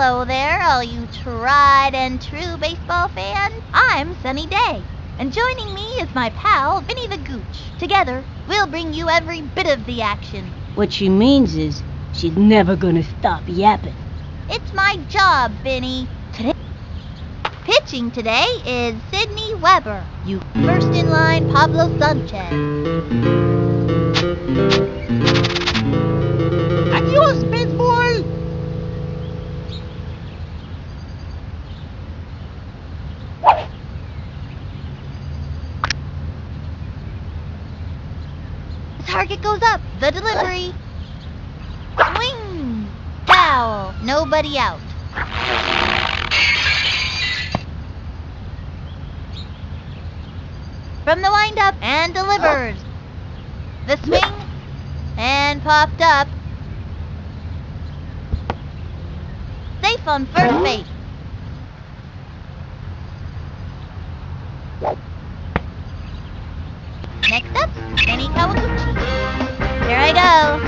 Hello there, all you tried and true baseball fans. I'm Sunny Day, and joining me is my pal, Vinny the Gooch. Together, we'll bring you every bit of the action. What she means is she's never gonna stop yapping. It's my job, Vinny. Pitching today is Sidney Weber. First in line, Pablo Sanchez. Adios, baseball! The target goes up. The delivery. Swing! Foul. Nobody out. From the windup and delivers. The swing and popped up. Safe on first base. Next up, Kenny Kawaguchi. Here I go.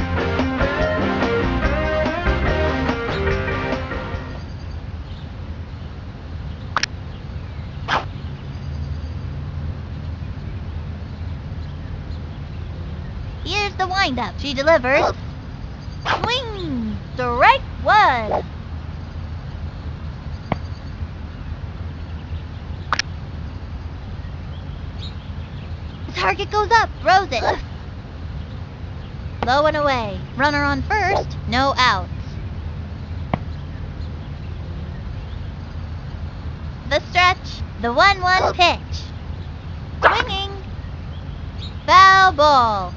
Here's the windup. She delivers. Swing! Strike one. The target goes up. Throws it. Low and away. Runner on first. No outs. The stretch. The 1-1 pitch. Swinging. Foul ball.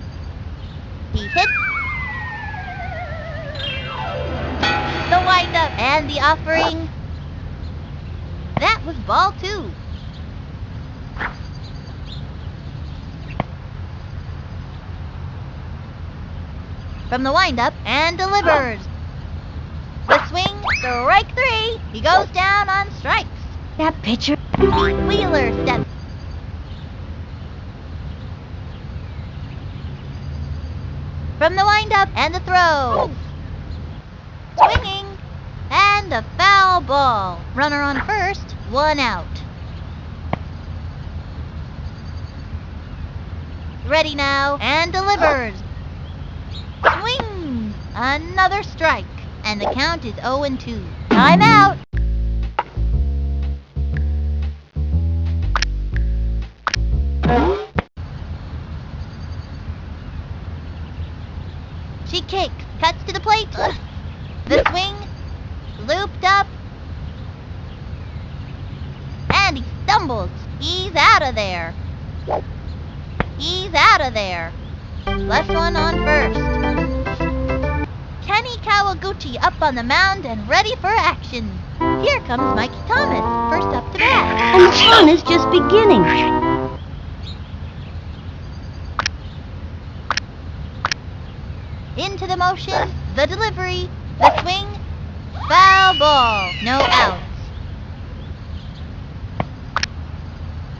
He hits the windup and the offering. That was ball 2. From the windup and delivers. The swing, strike 3. He goes down on strikes. That pitcher. Pete Wheeler steps. From the windup and the throw. Swinging and a foul ball. Runner on first, 1 out. Ready now and delivers. Swing! Another strike. And the count is 0-2. Time out! She kicks, cuts to the plate. The swing, looped up. And he stumbles. He's out of there. He's out of there. Left one on first. Kenny Kawaguchi up on the mound and ready for action. Here comes Mikey Thomas, first up to bat. And the fun is just beginning. Into the motion, the delivery, the swing, foul ball, no outs.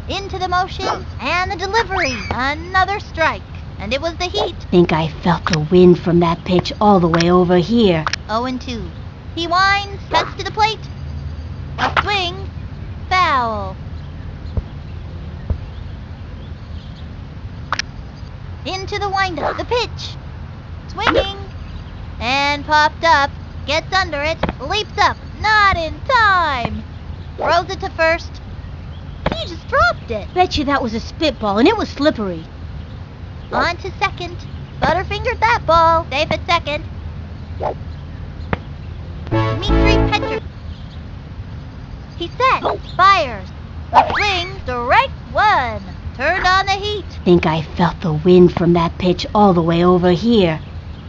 Into the motion and the delivery, another strike. And it was the heat. Think I felt the wind from that pitch all the way over here. 0-2. He winds, cuts to the plate. A swing, foul. Into the windup, the pitch. Swinging and popped up. Gets under it, leaps up, not in time. Throws it to first. He just dropped it. Bet you that was a spitball and it was slippery. On to second. Butterfingered that ball. Safe at second. Dmitri Petrov. He set. Fires. A swing. Strike 1. Turned on the heat. Think I felt the wind from that pitch all the way over here.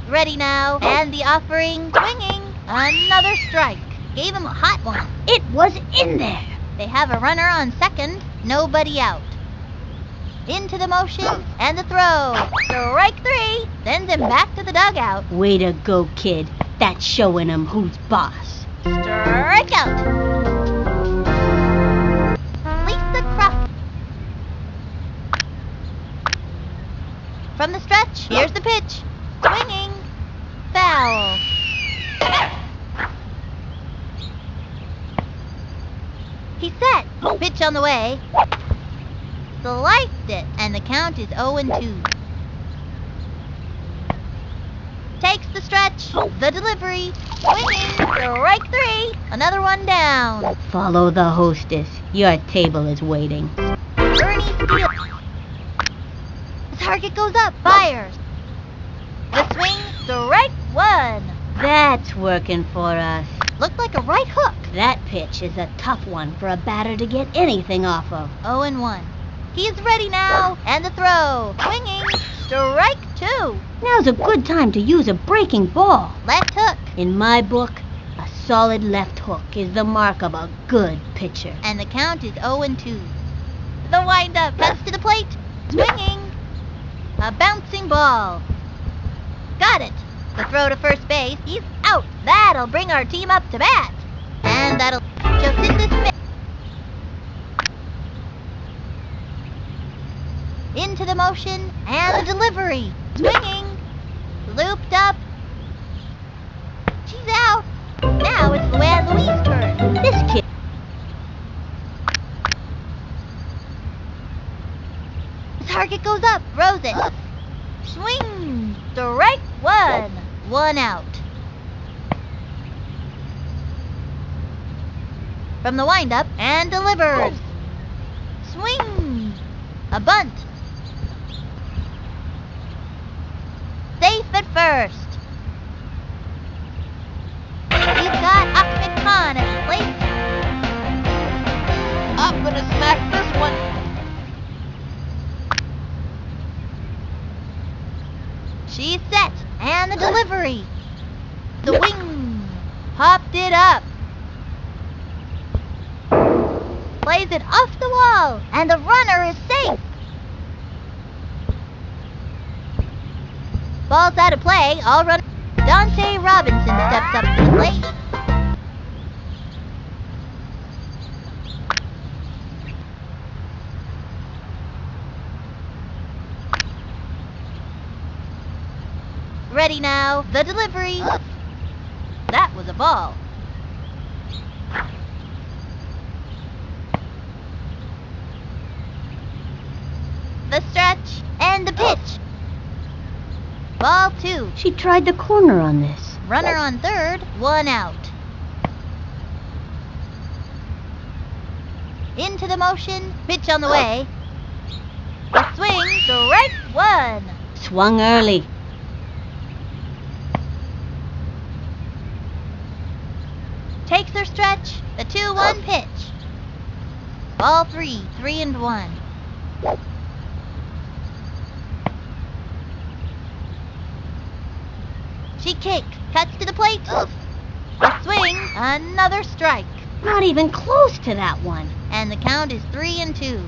Ready now. And the offering. Swinging. Another strike. Gave him a hot one. It was in there. They have a runner on second. Nobody out. Into the motion and the throw. Strike 3. Sends him back to the dugout. Way to go, kid. That's showing him who's boss. Strike out. Lisa Croft. From the stretch, here's the pitch. Swinging. Foul. He's set. Pitch on the way. Sliced it, and the count is 0-2. Takes the stretch. The delivery. Swinging. Strike 3. Another one down. Follow the hostess. Your table is waiting. Bernie steals. The target goes up. Fires. The swing. Strike 1. That's working for us. Looked like a right hook. That pitch is a tough one for a batter to get anything off of. 0-1. He's ready now. And the throw. Swinging. Strike 2. Now's a good time to use a breaking ball. Left hook. In my book, a solid left hook is the mark of a good pitcher. And the count is 0-2. The windup. Cuts to the plate. Swinging. A bouncing ball. Got it. The throw to first base. He's out. That'll bring our team up to bat. And that'll just in this bit. Into the motion and the delivery. Swinging. Looped up. She's out. Now it's Luann Louise's turn. This kid. The target goes up. Throws it. Swing. Strike 1. 1 out. From the windup and delivers. Swing. A bunt. Safe at first. He's got Ahmed Khan at the plate. I'm gonna smack this one. She's set. And the delivery. The wing. Popped it up. Plays it off the wall. And the runner is safe. Ball's out of play. All run. Dante Robinson steps up to the plate. Ready now. The delivery. That was a ball. The stretch and the pitch. Ball 2. She tried the corner on this. Runner on third. 1 out. Into the motion. Pitch on the way. The swing. Strike 1. Swung early. Takes her stretch. The 2-1 pitch. Ball 3. 3-1. She kicks. Cuts to the plate. The swing. Another strike. Not even close to that one. And the count is 3-2.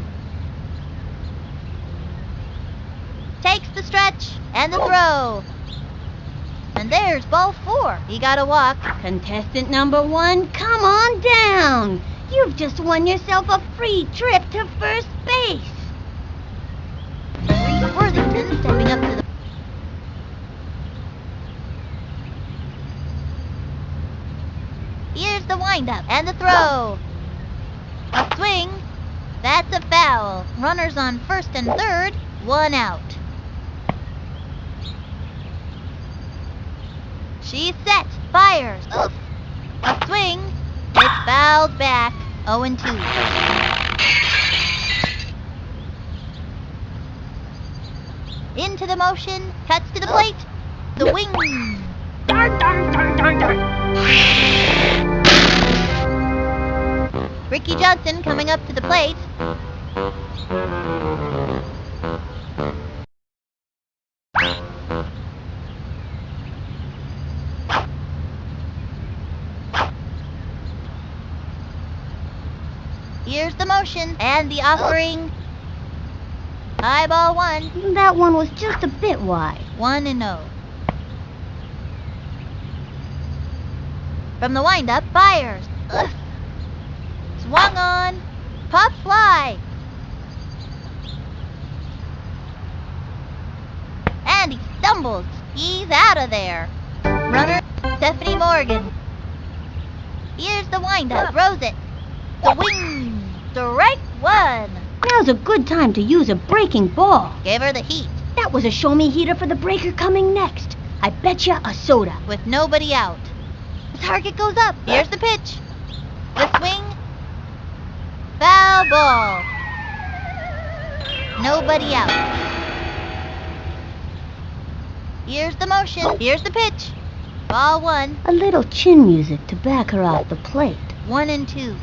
Takes the stretch and the throw. And there's ball 4. He got a walk. Contestant number 1, come on down. You've just won yourself a free trip to first base. Reese Worthington stepping up to the... Here's the windup and the throw. A swing. That's a foul. Runners on first and third. 1 out. She's set. Fires. A swing. It's fouled back. 0-2. Into the motion. Cuts to the plate. The wing. Darn, darn, darn, darn, darn. Ricky Johnson coming up to the plate. Here's the motion and the offering. High ball 1. That one was just a bit wide. 1-0. From the windup, fires. Ugh. Swung on. Pop fly. And he stumbles. He's out of there. Runner, Stephanie Morgan. Here's the windup. Throws it. Swing! Strike one! Now's a good time to use a breaking ball. Give her the heat. That was a show-me heater for the breaker coming next. I bet you a soda. With nobody out. The target goes up. Here's the pitch. The swing. Foul ball. Nobody out. Here's the motion. Here's the pitch. Ball one. A little chin music to back her off the plate. 1 and 2.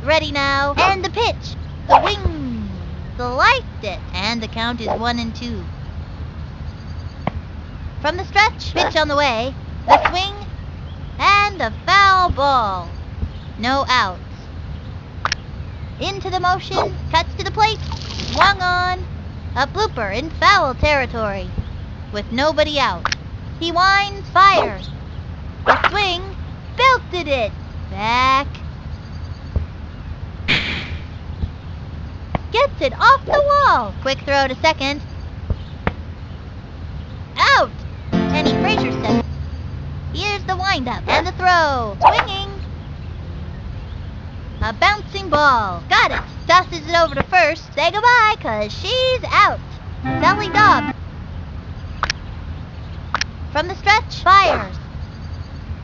Ready now. And the pitch. The wing. Sliced it. And the count is 1 and 2. From the stretch. Pitch on the way. The swing. And a foul ball. No outs. Into the motion. Cuts to the plate. Swung on. A blooper in foul territory. With nobody out. He winds, fires. The swing. Belted it. Back. Gets it off the wall. Quick throw to second. Out. Penny Frazier steps. Here's the windup and the throw. Swinging. A bouncing ball. Got it. Tosses it over to first. Say goodbye, 'cause she's out. Sally Dobbs. From the stretch, fires.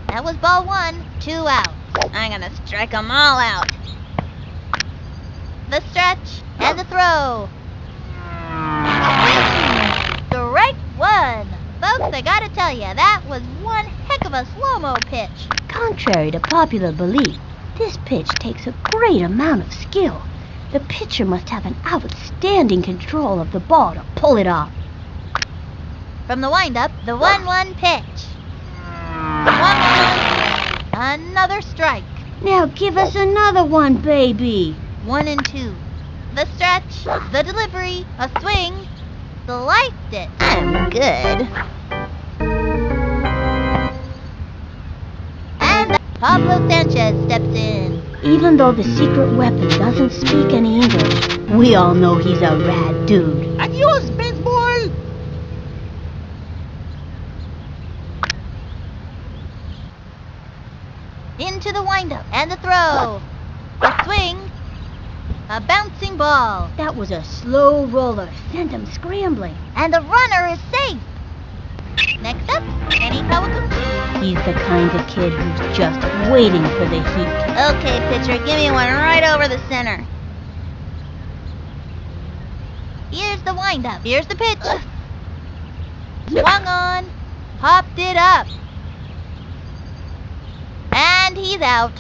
That was ball one. 2 outs. I'm gonna strike 'em all out. The stretch and the throw. Strike one. Folks, I gotta tell you, that was one heck of a slow-mo pitch. Contrary to popular belief, this pitch takes a great amount of skill. The pitcher must have an outstanding control of the ball to pull it off. From the windup, the 1-1 pitch. Swung on. Another strike. Now give us another one, baby. 1 and 2. The stretch, the delivery, a swing. Sliced it. I'm good. And Pablo Sanchez steps in. Even though the secret weapon doesn't speak any English, we all know he's a rad dude. Adios, baseball! Into the windup and the throw. A swing. A bouncing ball. That was a slow roller, sent him scrambling. And the runner is safe. Next up, Kenny Kawaguchi. He's the kind of kid who's just waiting for the heat. Okay, pitcher, give me one right over the center. Here's the windup. Here's the pitch. Swung on. Popped it up. And he's out.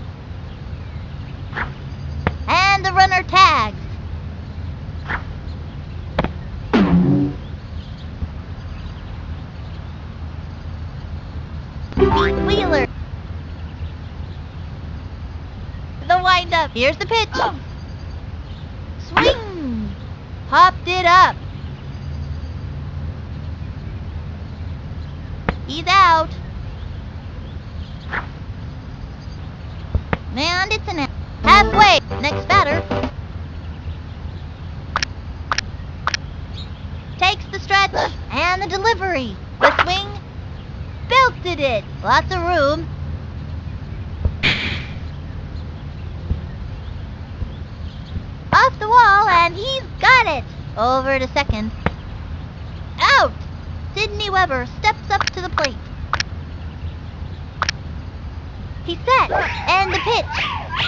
And the runner tags. Wheeler. The windup. Here's the pitch. Swing. Popped it up. He's out. And it's an halfway. Next batter. Takes the stretch and the delivery. The swing. Belted it. Lots of room. Off the wall, and he's got it. Over to second. Out. Sidney Weber steps up to the plate. He's set. And the pitch.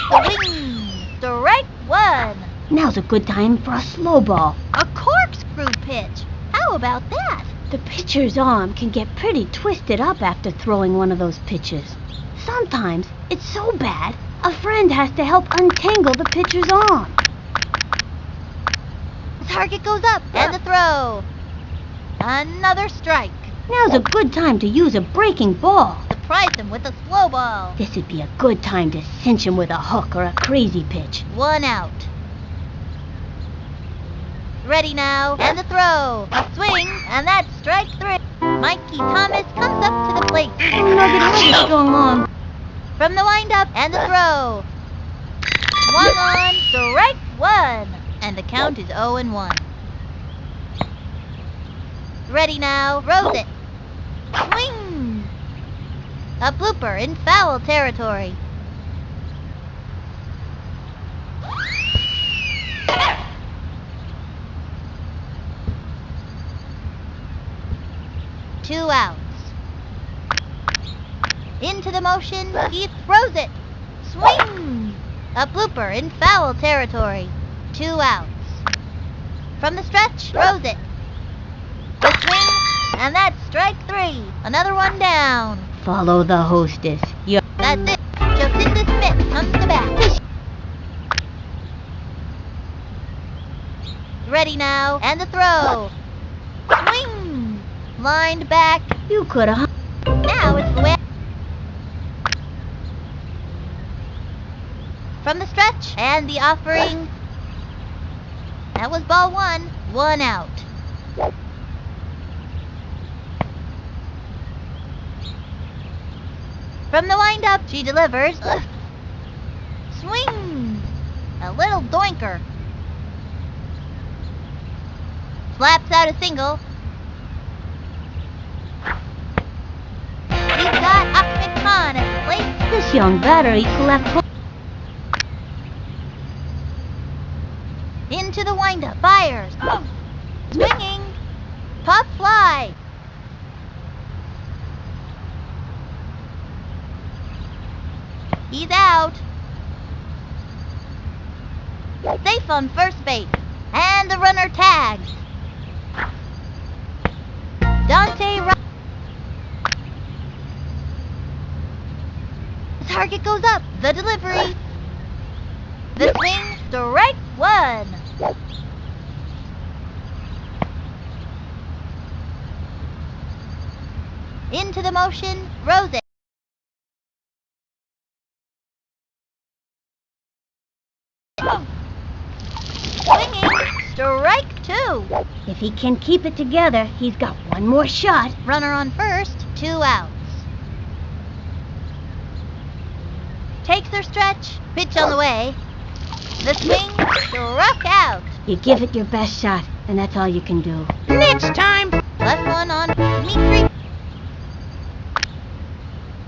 Swing. Strike one. Now's a good time for a slow ball. A corkscrew pitch. How about that? The pitcher's arm can get pretty twisted up after throwing one of those pitches. Sometimes it's so bad, a friend has to help untangle the pitcher's arm. The target goes up, and the throw. Another strike. Now's a good time to use a breaking ball. Surprise him with a slow ball. This'd be a good time to cinch him with a hook or a crazy pitch. 1 out. Ready now, and the throw. A swing, and that's strike 3. Mikey Thomas comes up to the plate. Oh, Nugget has a strong arm. From the windup, and the throw. Swung on, strike 1. And the count is 0-1. Ready now, throws it. Swing. A blooper in foul territory. outs. Into the motion, he throws it. Swing! A blooper in foul territory. 2 outs. From the stretch, throws it. The swing, and that's strike 3. Another one down. Follow the hostess. That's it. Jacinda Smith comes to bat. Ready now, and the throw. Swing! Lined back. You could have. Now it's the way. From the stretch, and the offering. That was ball 1. 1 out. From the windup, she delivers. Swing! A little doinker. Slaps out a single. He's got Ahmed Khan at the plate. This young batter eats left hook. Into the windup, fires. Swinging. Pop fly. He's out. Safe on first base. And the runner tags. Dante Ro- The target goes up. The delivery. The swing. Strike 1. Into the motion. Throws it. Swinging. Strike 2. If he can keep it together, he's got one more shot. Runner on first. 2 outs. Takes their stretch. Pitch on the way. The swing. Struck out. You give it your best shot, and that's all you can do. Next time. Left one on Dmitri.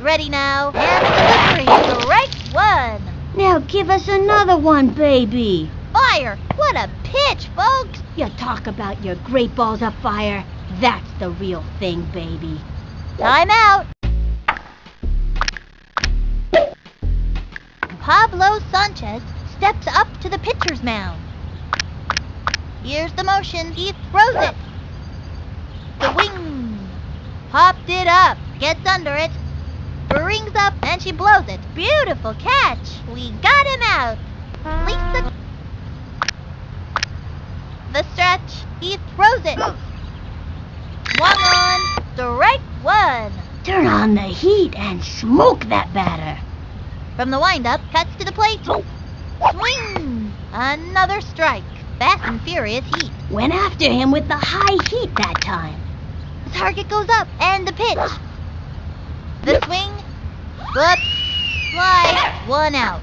Ready now. And delivery. Strike 1. Now give us another one, baby. Fire! What a pitch, folks! You talk about your great balls of fire. That's the real thing, baby. Time out! Pablo Sanchez steps up to the pitcher's mound. Here's the motion. He throws it. The wing. Popped it up. Gets under it. Brings up, and she blows it. Beautiful catch. We got him out. Lisa. The stretch. He throws it. Swung on. Strike 1. Turn on the heat and smoke that batter. From the windup, cuts to the plate. Swing! Another strike. Fast and furious heat. Went after him with the high heat that time. The target goes up, and the pitch. The swing. Good. Slide. 1 out.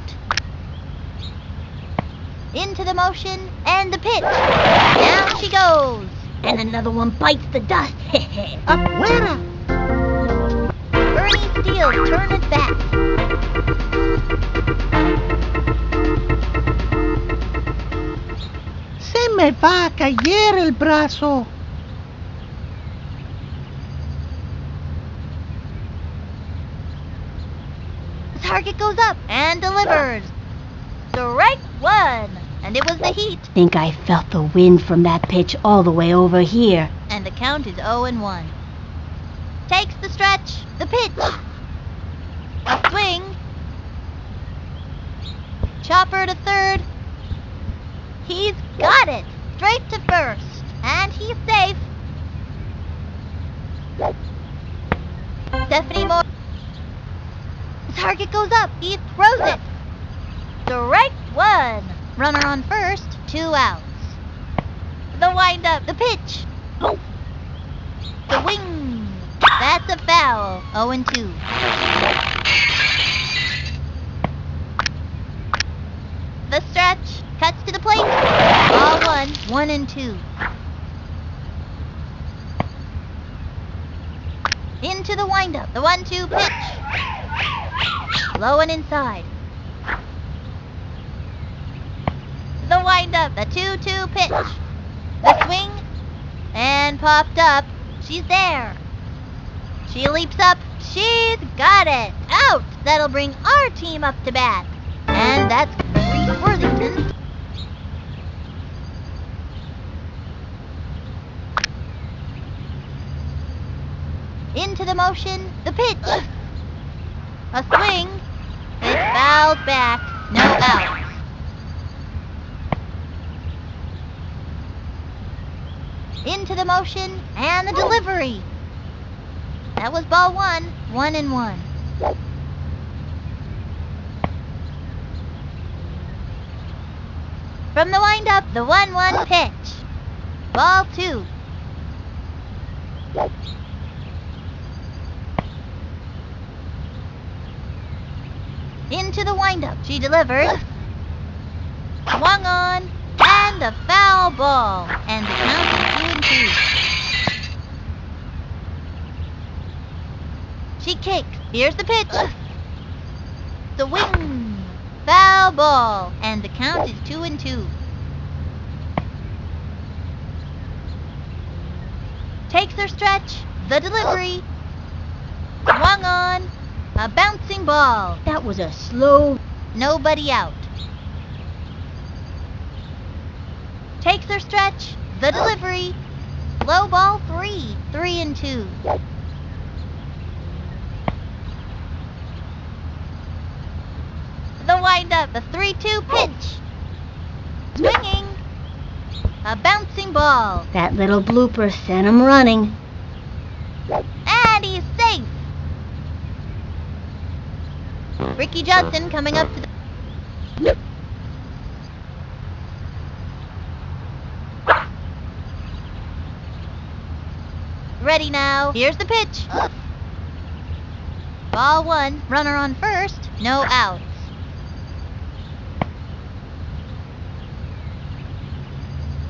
Into the motion, and the pitch. Down she goes. And another one bites the dust. Afuera! Bernie Steele turn it back. Se me va a caer el brazo. The target goes up and delivers. Strike 1. And it was the heat. Think I felt the wind from that pitch all the way over here. And the count is 0-1. Takes the stretch. The pitch. A swing. Chopper to third. He's got it. Straight to first. And he's safe. Stephanie Moore. The target goes up. He throws it. Strike 1. Runner on first. 2 outs. The windup. The pitch. The wing. That's a foul. 0-2. The stretch. Cuts to the plate. Ball 1. 1-2. Into the windup. The 1-2 pitch. Low and inside. The windup. The 2-2 pitch. The swing. And popped up. She's there. She leaps up. She's got it. Out. That'll bring our team up to bat. And that's Reese Worthington. Into the motion, the pitch. A swing. It fouls back. No out. Into the motion and the delivery. That was ball 1, 1-1. From the windup, the 1-1 pitch. Ball 2. Into the windup, she delivers. Swung on, and a foul ball. And the count is 2-2. She kicks. Here's the pitch. The wing. Foul ball. And the count is 2-2. Takes her stretch. The delivery. Swung on. A bouncing ball. That was a slow... Nobody out. Takes her stretch. The delivery. Low ball 3. 3-2. The windup. The 3-2 pitch. Swinging. A bouncing ball. That little blooper sent him running. And he's safe. Ricky Johnson coming up to the... Ready now. Here's the pitch. Ball 1. Runner on first. No outs.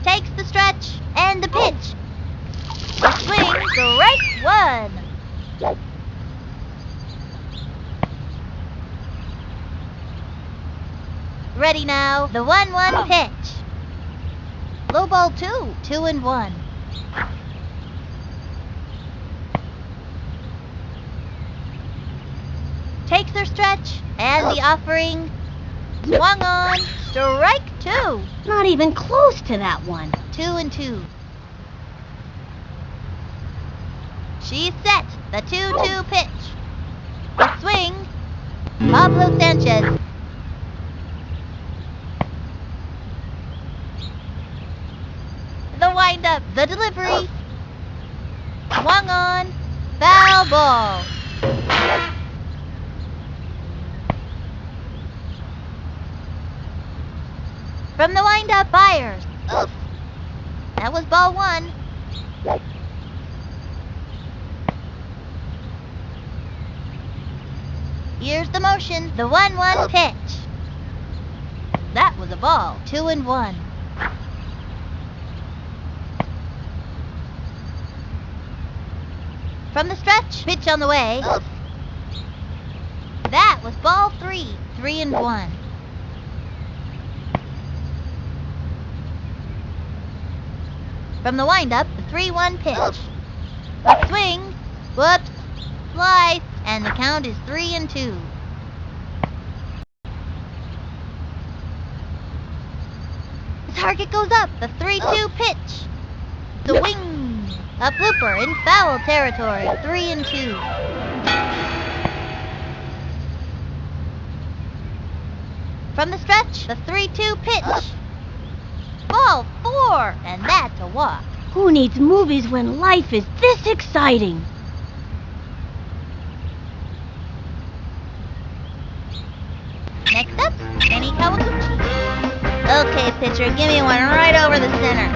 Takes the stretch and the pitch. The swing. Strike 1. Ready now. The 1-1 pitch. Low ball 2. 2-1. Takes her stretch and the offering. Swung on. Strike 2. Not even close to that one. 2-2. She's set. The 2-2 pitch. The swing. Pablo Sanchez. The windup. The delivery. Swung on. Foul ball. From the windup, Byers. Oof. That was ball 1. Here's the motion. The 1-1 pitch. That was a ball. 2-1. From the stretch, pitch on the way. Oof. That was ball 3. 3-1. From the windup, the 3-1 pitch. A swing, whoops, slice, and the count is 3-2. The target goes up, the 3-2 pitch. The wing, a blooper in foul territory, 3-2. From the stretch, the 3-2 pitch. Ball 4, and that's a walk. Who needs movies when life is this exciting? Next up, Kenny Kawaguchi. Okay, pitcher, give me one right over the center.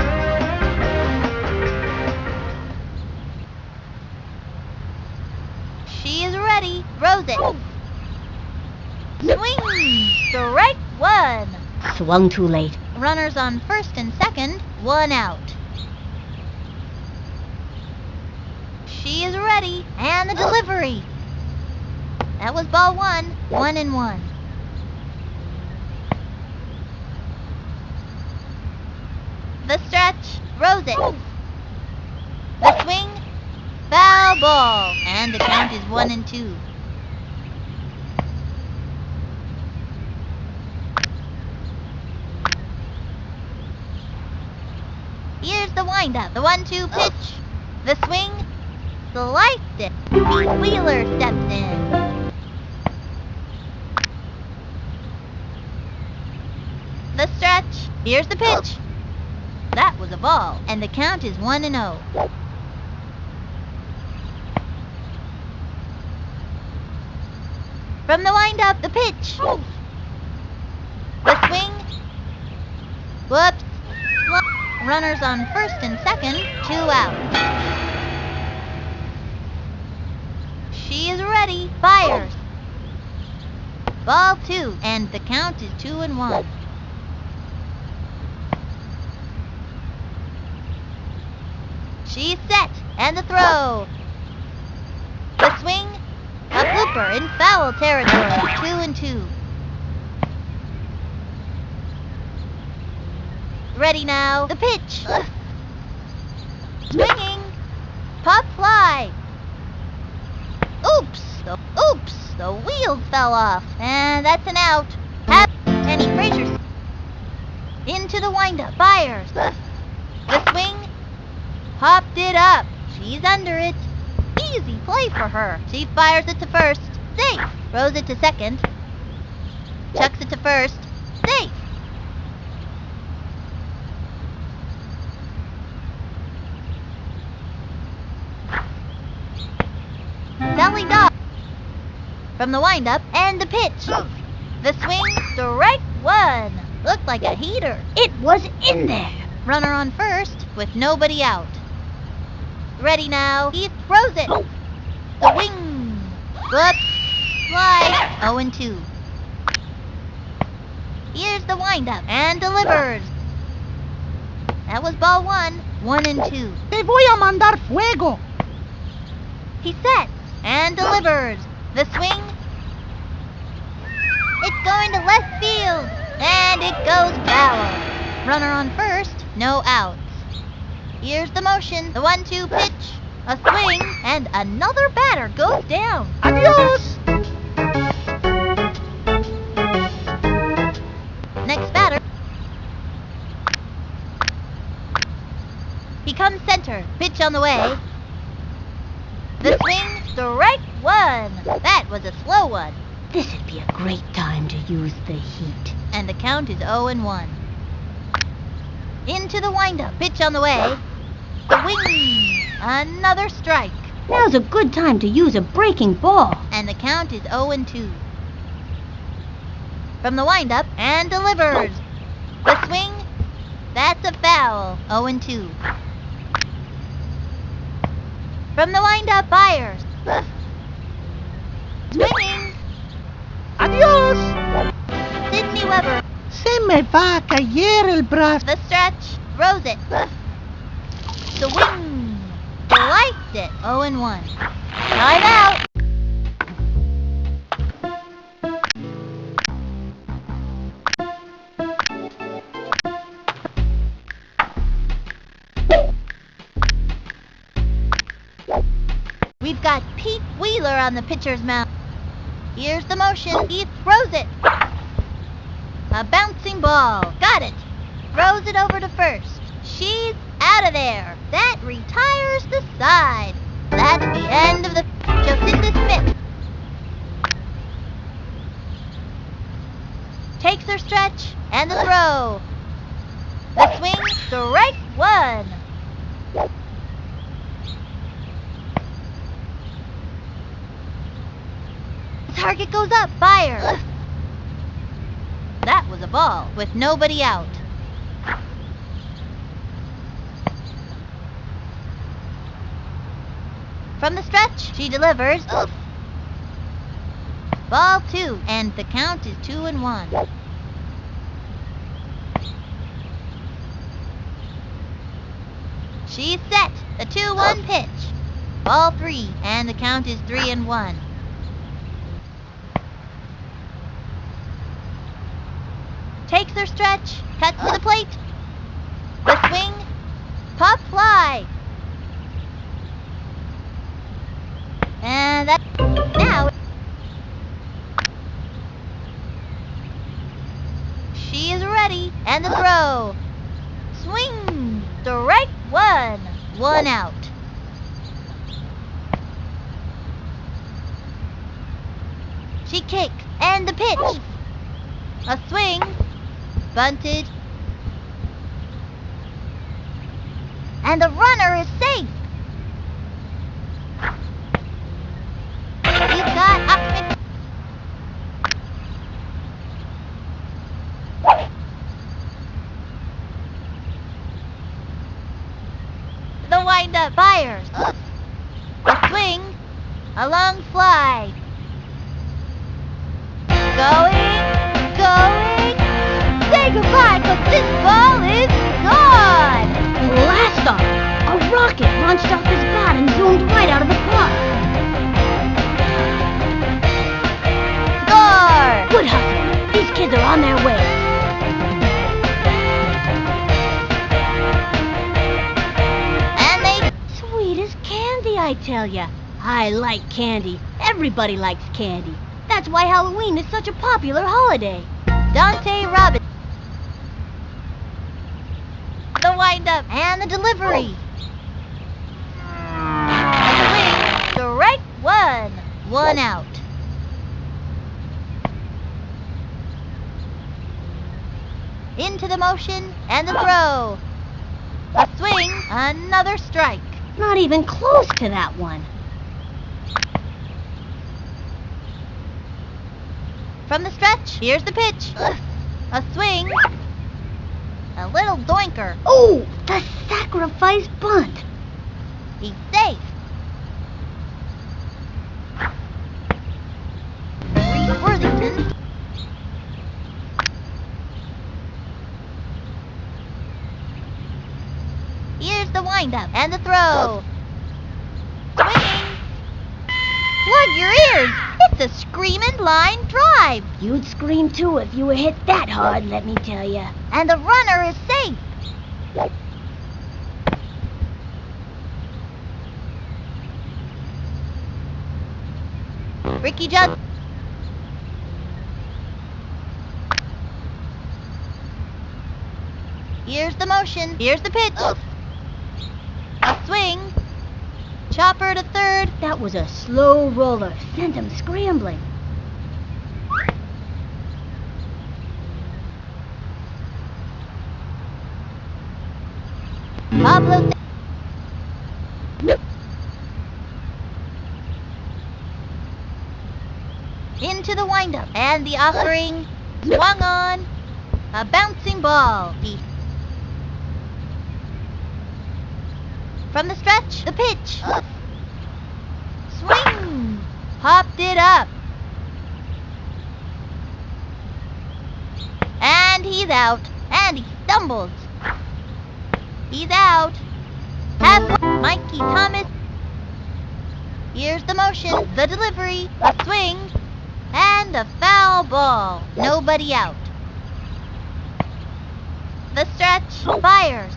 She is ready. Throws it. Swing! Strike 1. Swung too late. Runners on first and second, 1 out. She is ready, and the delivery. That was ball 1, 1-1. The stretch, throws it. The swing, foul ball. And the count is 1-2. Here's the windup, the 1-2 pitch, the swing, the light stick. Pete Wheeler steps in. The stretch, here's the pitch. That was a ball, and the count is 1-0. From the windup, the pitch. The swing. Whoops. Runners on first and second, 2 out. She is ready, fires. Ball 2, and the count is 2-1. She's set, and the throw. The swing, a blooper in foul territory, 2-2. Ready now, the pitch. Swinging, pop fly. Oops, the wheels fell off, and that's an out. Penny Frazier into the windup, fires. The swing, popped it up. She's under it. Easy play for her. She fires it to first, safe. Throws it to second. Chucks it to first, safe. Selling dog. From the windup and the pitch. The swing, strike 1. Looked like a heater. It was in there. Runner on first with nobody out. Ready now. He throws it. The wing. Whoops. Slide. 0-2. Here's the windup and delivers. That was ball 1. 1-2. Te voy a mandar fuego. He sets and delivers. The swing. It's going to left field. And it goes foul. Runner on first, no outs. Here's the motion. The 1-2 pitch. A swing. And another batter goes down. Adios. Next batter. He comes center. Pitch on the way. The swing, strike 1. That was a slow one. This'd be a great time to use the heat. And the count is 0-1. Into the windup. Pitch on the way. The wing. Another strike. Now's a good time to use a breaking ball. And the count is 0-2. From the windup and delivers. The swing. That's a foul. 0-2. From the windup, fires. Swinging. Adios. Sidney Weber. Se me va a caer el brazo. The stretch. Throws it. The wing. Likes it. 0-1. Time out. We've got Pete Wheeler on the pitcher's mound. Here's the motion. He throws it. A bouncing ball. Got it. Throws it over to first. She's out of there. That retires the side. That's the end of the Jocinda Smith. Takes her stretch and the throw. The swing, strike 1. Target goes up, fire. That was a ball with nobody out. From the stretch, she delivers. Ball 2, and the count is 2-1. She's set. The 2-1 pitch. Ball 3, and the count is 3-1. Takes her stretch, cuts to the plate. The swing, pop fly. She is ready. And the throw. Swing. Strike one. One out. She kicks. And the pitch. A swing. Bunted. And the runner is safe. He's got Ahmed. The wind-up fires. A swing. A long fly. Going. Say goodbye, 'cause this ball is gone. Blast off! A rocket launched off his bat and zoomed right out of the park. Score! Good hustle. These kids are on their way. And they... Sweet as candy, I tell ya. I like candy. Everybody likes candy. That's why Halloween is such a popular holiday. Dante Robbins. The wind-up and the delivery. A swing. Strike one. One out. Into the motion and the throw. A swing. Another strike. Not even close to that one. From the stretch, here's the pitch. A swing. A little doinker. Oh, the sacrifice bunt. He's safe. Reese Worthington. Here's the windup and the throw. Swinging. Plug your ears. It's a screamin' line drive. You'd scream too if you were hit that hard, let me tell ya. And the runner is safe. Ricky Judd. Here's the motion. Here's the pitch. A swing. Chopper to third. That was a slow roller. Sent him scrambling. Pablo. Into the windup. And the offering. Swung on. A bouncing ball. From the stretch, the pitch. Swing. Popped it up. And he's out. And he stumbles. He's out. Halfway. Mikey Thomas. Here's the motion. The delivery. A swing. And a foul ball. Nobody out. The stretch. Fires.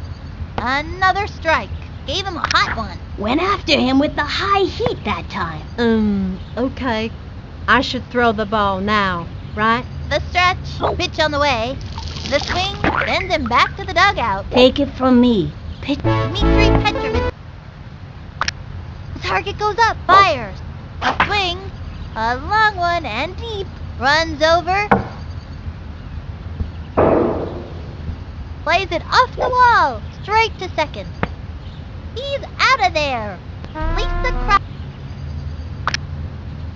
Another strike. Gave him a hot one. Went after him with the high heat that time. Okay. I should throw the ball now, right? The stretch. Pitch on the way. The swing sends him back to the dugout. Take it from me. Pitch. Dmitry Petrovich. The target goes up. Fires. A swing. A long one and deep. Runs over. Plays it off the wall. Straight to second. He's out of there. Lisa Crouch.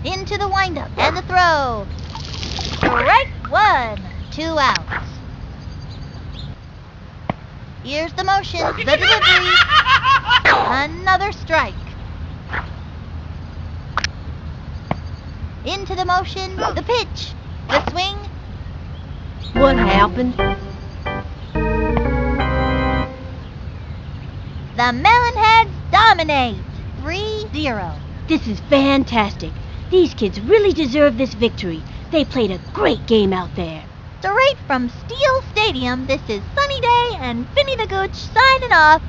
Into the windup and the throw. Strike one. 2 outs. Here's the motion. The delivery. Another strike. Into the motion. The pitch. The swing. What happened? The Melonheads dominate. 3-0. This is fantastic. These kids really deserve this victory. They played a great game out there. Straight from Steel Stadium, this is Sunny Day and Finny the Gooch signing off.